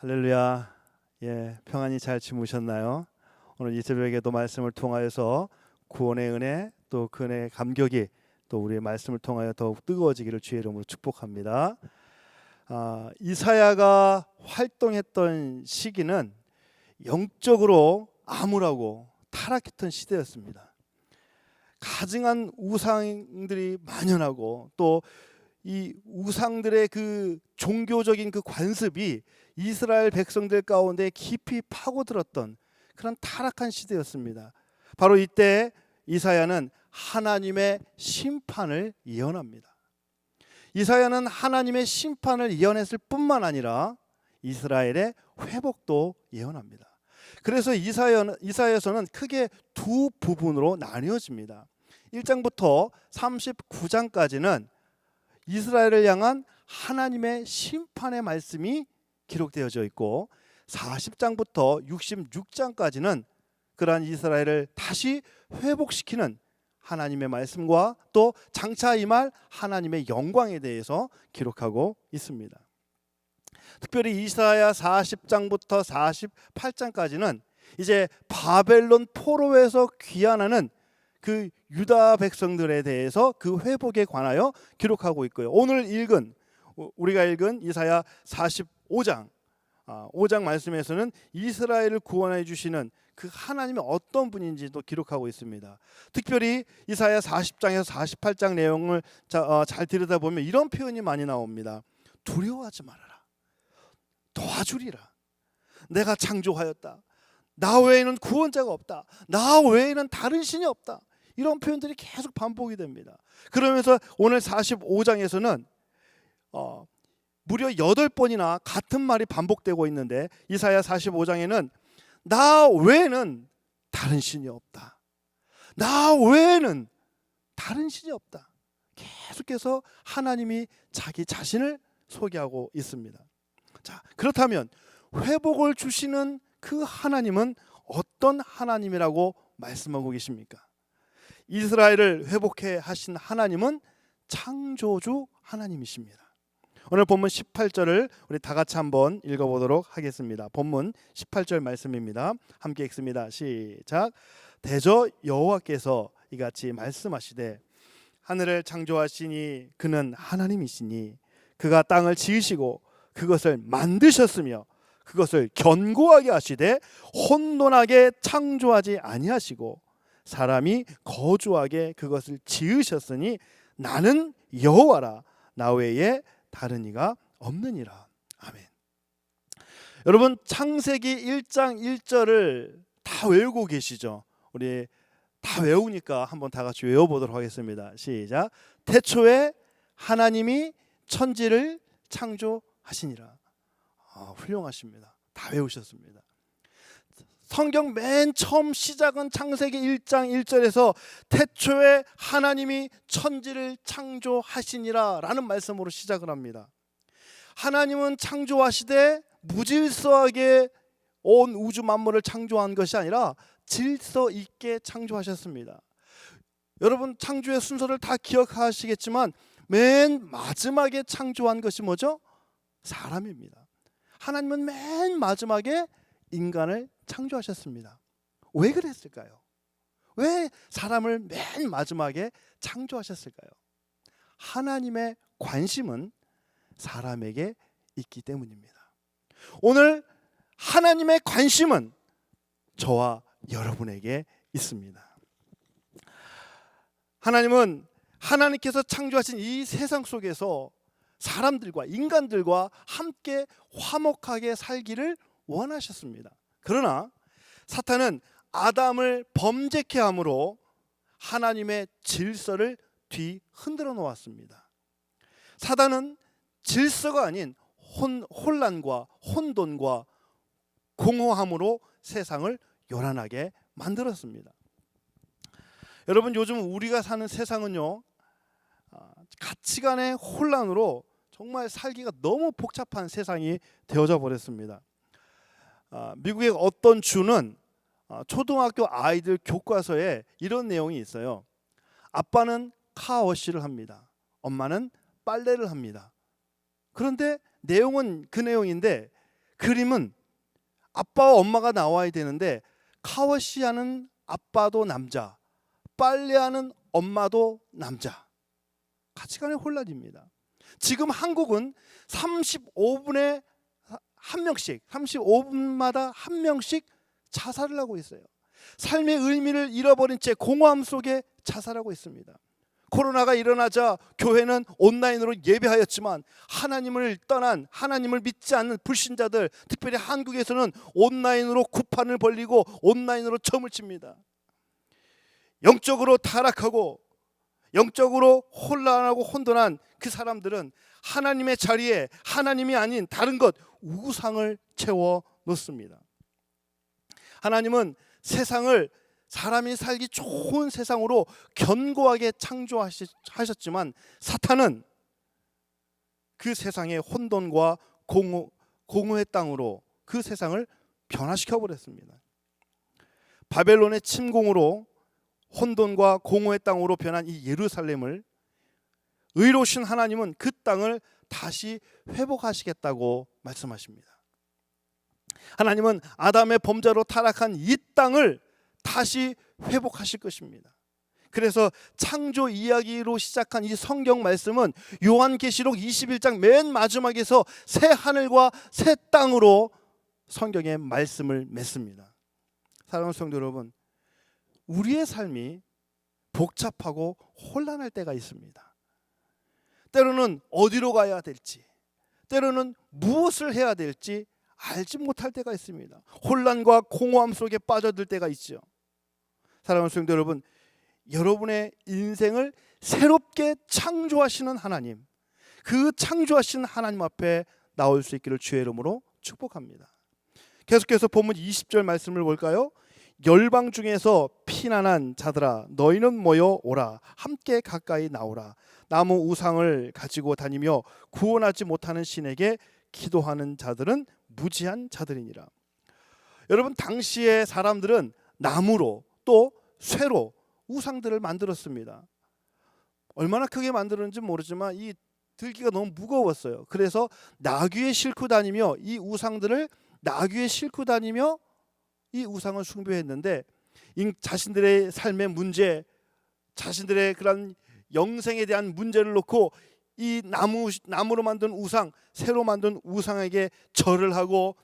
할렐루야. 평안히 잘 주무셨나요? 오늘 이 새벽에도 말씀을 통하여서 구원의 은혜 또 그 은혜의 감격이 또 우리의 말씀을 통하여 더욱 뜨거워지기를 주의 이름으로 축복합니다. 이사야가 활동했던 시기는 영적으로 암울하고 타락했던 시대였습니다. 가증한 우상들이 만연하고 또 이 우상들의 그 종교적인 그 관습이 이스라엘 백성들 가운데 깊이 파고들었던 그런 타락한 시대였습니다. 바로 이때 이사야는 하나님의 심판을 예언합니다. 이사야는 하나님의 심판을 예언했을 뿐만 아니라 이스라엘의 회복도 예언합니다. 그래서 이사야서는 크게 두 부분으로 나뉘어집니다. 1장부터 39장까지는 이스라엘을 향한 하나님의 심판의 말씀이 기록되어져 있고 40장부터 66장까지는 그러한 이스라엘을 다시 회복시키는 하나님의 말씀과 또 장차 임할 하나님의 영광에 대해서 기록하고 있습니다. 특별히 이사야 40장부터 48장까지는 이제 바벨론 포로에서 귀환하는 그 유다 백성들에 대해서 그 회복에 관하여 기록하고 있고요. 오늘 우리가 읽은 이사야 45장 5장 말씀에서는 이스라엘을 구원해 주시는 그 하나님이 어떤 분인지도 기록하고 있습니다. 특별히 이사야 40장에서 48장 내용을 잘 들여다보면 이런 표현이 많이 나옵니다. 두려워하지 말아라. 도와주리라. 내가 창조하였다. 나 외에는 구원자가 없다. 나 외에는 다른 신이 없다. 이런 표현들이 계속 반복이 됩니다. 그러면서 오늘 45장에서는 무려 8번이나 같은 말이 반복되고 있는데 이사야 45장에는 나 외에는 다른 신이 없다. 나 외에는 다른 신이 없다. 계속해서 하나님이 자기 자신을 소개하고 있습니다. 자, 그렇다면 회복을 주시는 그 하나님은 어떤 하나님이라고 말씀하고 계십니까? 이스라엘을 회복해 하신 하나님은 창조주 하나님이십니다. 오늘 본문 18절을 우리 다 같이 한번 읽어보도록 하겠습니다. 본문 18절 말씀입니다. 함께 읽습니다. 시작. 대저 여호와께서 이같이 말씀하시되 하늘을 창조하시니 그는 하나님이시니 그가 땅을 지으시고 그것을 만드셨으며 그것을 견고하게 하시되 혼돈하게 창조하지 아니하시고 사람이 거주하게 그것을 지으셨으니 나는 여호와라 나 외에 다른 이가 없느니라. 아멘. 여러분 창세기 1장 1절을 다 외우고 계시죠? 우리 다 외우니까 한번 다 같이 외워보도록 하겠습니다. 시작. 태초에 하나님이 천지를 창조하시니라. 훌륭하십니다. 다 외우셨습니다. 성경 맨 처음 시작은 창세기 1장 1절에서 태초에 하나님이 천지를 창조하시니라 라는 말씀으로 시작을 합니다. 하나님은 창조하시되 무질서하게 온 우주 만물을 창조한 것이 아니라 질서 있게 창조하셨습니다. 여러분 창조의 순서를 다 기억하시겠지만 맨 마지막에 창조한 것이 뭐죠? 사람입니다. 하나님은 맨 마지막에 인간을 창조하셨습니다. 왜 그랬을까요? 왜 사람을 맨 마지막에 창조하셨을까요? 하나님의 관심은 사람에게 있기 때문입니다. 오늘 하나님의 관심은 저와 여러분에게 있습니다. 하나님은 하나님께서 창조하신 이 세상 속에서 사람들과 인간들과 함께 화목하게 살기를 원하셨습니다. 그러나 사탄은 아담을 범죄케 함으로 하나님의 질서를 뒤흔들어 놓았습니다. 사탄은 질서가 아닌 혼란과 혼돈과 공허함으로 세상을 요란하게 만들었습니다. 여러분 요즘 우리가 사는 세상은요 가치관의 혼란으로 정말 살기가 너무 복잡한 세상이 되어져 버렸습니다. 미국의 어떤 주는 초등학교 아이들 교과서에 이런 내용이 있어요. 아빠는 카워시를 합니다. 엄마는 빨래를 합니다. 그런데 내용은 그 내용인데 그림은 아빠와 엄마가 나와야 되는데 샤워하는 아빠도 남자, 빨래하는 엄마도 남자. 가치관의 혼란입니다. 지금 한국은 35분에 한 명씩, 35분마다 한 명씩 자살을 하고 있어요. 삶의 의미를 잃어버린 채 공허함 속에 자살하고 있습니다. 코로나가 일어나자 교회는 온라인으로 예배하였지만 하나님을 떠난, 하나님을 믿지 않는 불신자들, 특별히 한국에서는 온라인으로 구판을 벌리고 온라인으로 점을 칩니다. 영적으로 타락하고 영적으로 혼란하고 혼돈한 그 사람들은 하나님의 자리에 하나님이 아닌 다른 것, 우상을 채워 놓습니다. 하나님은 세상을 사람이 살기 좋은 세상으로 견고하게 창조하셨지만 사탄은 그 세상의 혼돈과 공허의 땅으로 그 세상을 변화시켜 버렸습니다. 바벨론의 침공으로 혼돈과 공허의 땅으로 변한 이 예루살렘을 의로우신 하나님은 그 땅을 다시 회복하시겠다고 말씀하십니다. 하나님은 아담의 범죄로 타락한 이 땅을 다시 회복하실 것입니다. 그래서 창조 이야기로 시작한 이 성경 말씀은 요한계시록 21장 맨 마지막에서 새 하늘과 새 땅으로 성경의 말씀을 맺습니다. 사랑하는 성도 여러분, 우리의 삶이 복잡하고 혼란할 때가 있습니다. 때로는 어디로 가야 될지, 때로는 무엇을 해야 될지 알지 못할 때가 있습니다. 혼란과 공허함 속에 빠져들 때가 있죠. 사랑하는 성도 여러분, 여러분의 인생을 새롭게 창조하시는 하나님, 그 창조하신 하나님 앞에 나올 수 있기를 주의 이름으로 축복합니다. 계속해서 본문 20절 말씀을 볼까요? 열방 중에서 피난한 자들아, 너희는 모여 오라. 함께 가까이 나오라. 나무 우상을 가지고 다니며 구원하지 못하는 신에게 기도하는 자들은 무지한 자들이니라. 여러분, 당시의 사람들은 나무로 또 쇠로 우상들을 만들었습니다. 얼마나 크게 만들었는지 모르지만 이 들기가 너무 무거웠어요. 그래서 나귀에 싣고 다니며 이 우상들을 나귀에 싣고 다니며 이 우상을 숭배했는데 자신들의 삶의 문제, 자신들의 그런 영생에 대한 문제를 놓고 이 나무로 만든 우상, 새로 만든 우상에게 절을 하고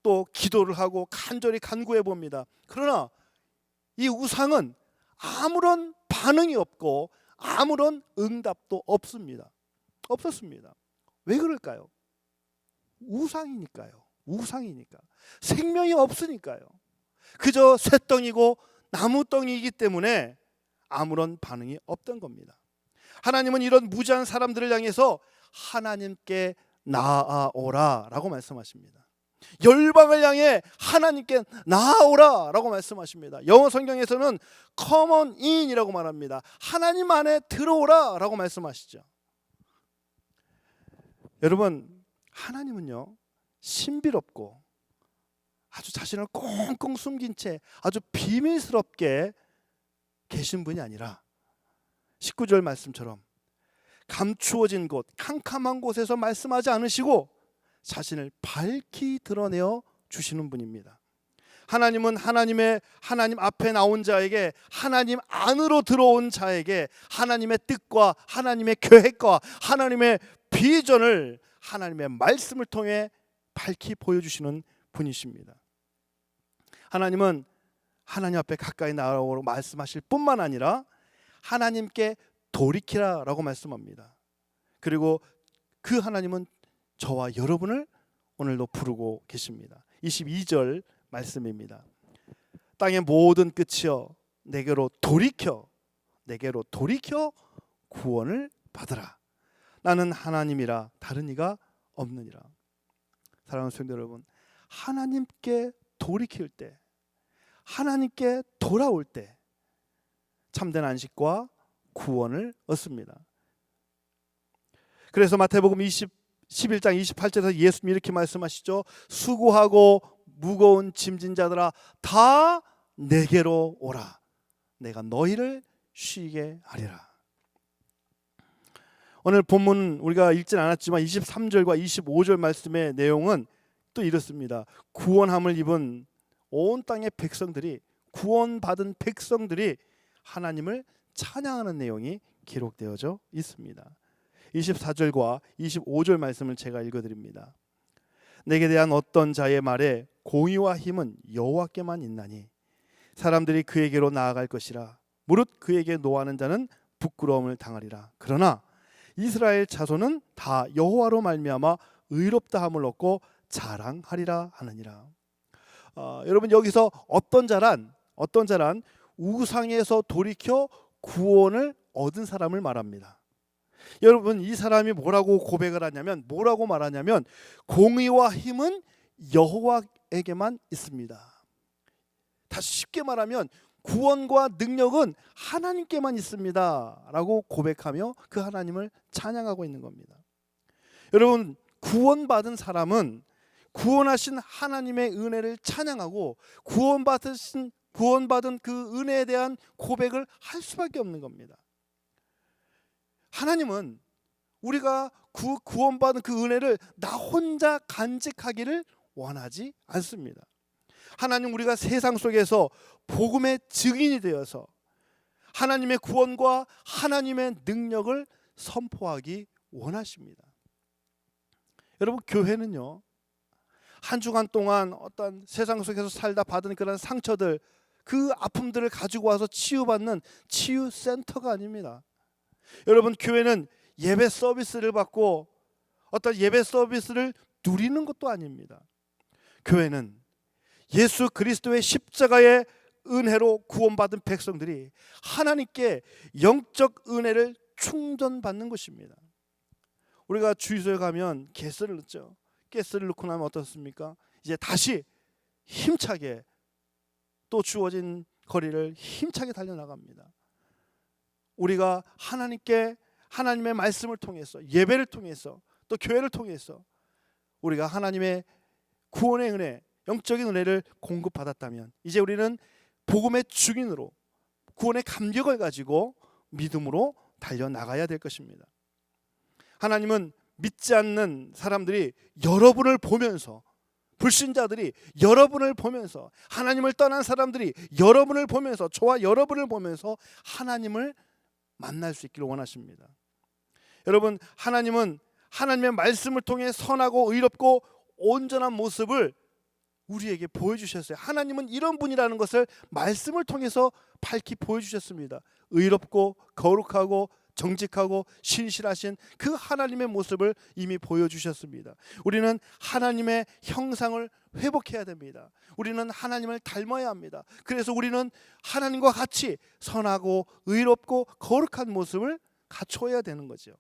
또 기도를 하고 간절히 간구해 봅니다. 그러나 이 우상은 아무런 반응이 없고 아무런 응답도 없었습니다. 왜 그럴까요? 우상이니까요. 우상이니까. 생명이 없으니까요. 그저 쇳덩이고 나무덩이이기 때문에 아무런 반응이 없던 겁니다. 하나님은 이런 무지한 사람들을 향해서 하나님께 나아오라 라고 말씀하십니다. 열방을 향해 하나님께 나아오라 라고 말씀하십니다. 영어 성경에서는 come on in 이라고 말합니다. 하나님 안에 들어오라 라고 말씀하시죠. 여러분, 하나님은요, 신비롭고 아주 자신을 꽁꽁 숨긴 채 아주 비밀스럽게 계신 분이 아니라 19절 말씀처럼 감추어진 곳, 캄캄한 곳에서 말씀하지 않으시고 자신을 밝히 드러내어 주시는 분입니다. 하나님은 하나님 앞에 나온 자에게, 하나님 안으로 들어온 자에게 하나님의 뜻과 하나님의 계획과 하나님의 비전을 하나님의 말씀을 통해 밝히 보여주시는 분이십니다. 하나님은 하나님 앞에 가까이 나오라고 말씀하실 뿐만 아니라 하나님께 돌이키라라고 말씀합니다. 그리고 그 하나님은 저와 여러분을 오늘도 부르고 계십니다. 22절 말씀입니다. 땅의 모든 끝이여 내게로 돌이켜 구원을 받으라. 나는 하나님이라 다른 이가 없느니라. 사랑하는 성도 여러분, 하나님께 돌이킬 때, 하나님께 돌아올 때 참된 안식과 구원을 얻습니다. 그래서 마태복음 11장 28절에서 예수님이 이렇게 말씀하시죠. 수고하고 무거운 짐진 자들아 다 내게로 오라. 내가 너희를 쉬게 하리라. 오늘 본문 우리가 읽진 않았지만 23절과 25절 말씀의 내용은 또 이렇습니다. 구원함을 입은 온 땅의 백성들이, 구원받은 백성들이 하나님을 찬양하는 내용이 기록되어져 있습니다. 24절과 25절 말씀을 제가 읽어드립니다. 내게 대한 어떤 자의 말에 공의와 힘은 여호와께만 있나니 사람들이 그에게로 나아갈 것이라. 무릇 그에게 노하는 자는 부끄러움을 당하리라. 그러나 이스라엘 자손은 다 여호와로 말미암아 의롭다함을 얻고 자랑하리라 하느니라. 여러분, 여기서 어떤 자란 우상에서 돌이켜 구원을 얻은 사람을 말합니다. 여러분, 이 사람이 뭐라고 고백을 하냐면, 뭐라고 말하냐면, 공의와 힘은 여호와에게만 있습니다. 다시 쉽게 말하면 구원과 능력은 하나님께만 있습니다 라고 고백하며 그 하나님을 찬양하고 있는 겁니다. 여러분, 구원받은 사람은 구원하신 하나님의 은혜를 찬양하고 구원받은 그 은혜에 대한 고백을 할 수밖에 없는 겁니다. 하나님은 우리가 구원받은 그 은혜를 나 혼자 간직하기를 원하지 않습니다. 하나님, 우리가 세상 속에서 복음의 증인이 되어서 하나님의 구원과 하나님의 능력을 선포하기 원하십니다. 여러분, 교회는요, 한 주간 동안 어떤 세상 속에서 살다 받은 그런 상처들, 그 아픔들을 가지고 와서 치유받는 치유센터가 아닙니다. 여러분, 교회는 예배 서비스를 받고 어떤 예배 서비스를 누리는 것도 아닙니다. 교회는 예수 그리스도의 십자가의 은혜로 구원받은 백성들이 하나님께 영적 은혜를 충전받는 것입니다. 우리가 주유소에 가면 가스를 넣죠. 가스를 넣고 나면 어떻습니까? 이제 다시 힘차게 또 주어진 거리를 힘차게 달려나갑니다. 우리가 하나님께, 하나님의 말씀을 통해서, 예배를 통해서, 또 교회를 통해서 우리가 하나님의 구원의 은혜, 영적인 은혜를 공급받았다면 이제 우리는 복음의 증인으로 구원의 감격을 가지고 믿음으로 달려나가야 될 것입니다. 하나님은 믿지 않는 사람들이 여러분을 보면서, 불신자들이 여러분을 보면서, 하나님을 떠난 사람들이 여러분을 보면서, 저와 여러분을 보면서 하나님을 만날 수 있기를 원하십니다. 여러분, 하나님은 하나님의 말씀을 통해 선하고 의롭고 온전한 모습을 우리에게 보여주셨어요. 하나님은 이런 분이라는 것을 말씀을 통해서 밝히 보여주셨습니다. 의롭고 거룩하고 정직하고 신실하신 그 하나님의 모습을 이미 보여주셨습니다. 우리는 하나님의 형상을 회복해야 됩니다. 우리는 하나님을 닮아야 합니다. 그래서 우리는 하나님과 같이 선하고 의롭고 거룩한 모습을 갖춰야 되는 거죠.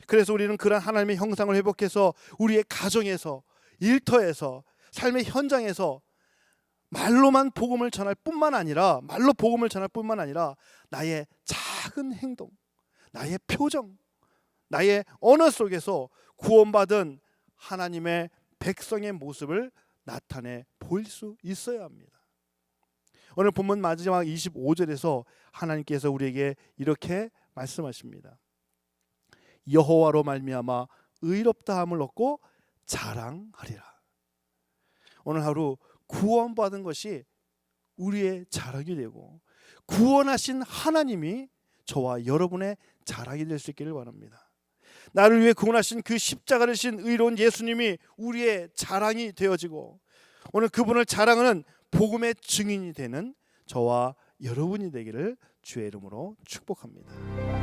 그래서 우리는 그런 하나님의 형상을 회복해서 우리의 가정에서, 일터에서, 삶의 현장에서 말로만 복음을 전할 뿐만 아니라, 나의 작은 행동, 나의 표정, 나의 언어 속에서 구원받은 하나님의 백성의 모습을 나타내 보일 수 있어야 합니다. 오늘 본문 마지막 25절에서 하나님께서 우리에게 이렇게 말씀하십니다. 여호와로 말미암아 의롭다함을 얻고 자랑하리라. 오늘 하루 구원받은 것이 우리의 자랑이 되고 구원하신 하나님이 저와 여러분의 자랑이 될 수 있기를 바랍니다. 나를 위해 구원하신 그 십자가를 진 의로운 예수님이 우리의 자랑이 되어지고 오늘 그분을 자랑하는 복음의 증인이 되는 저와 여러분이 되기를 주의 이름으로 축복합니다.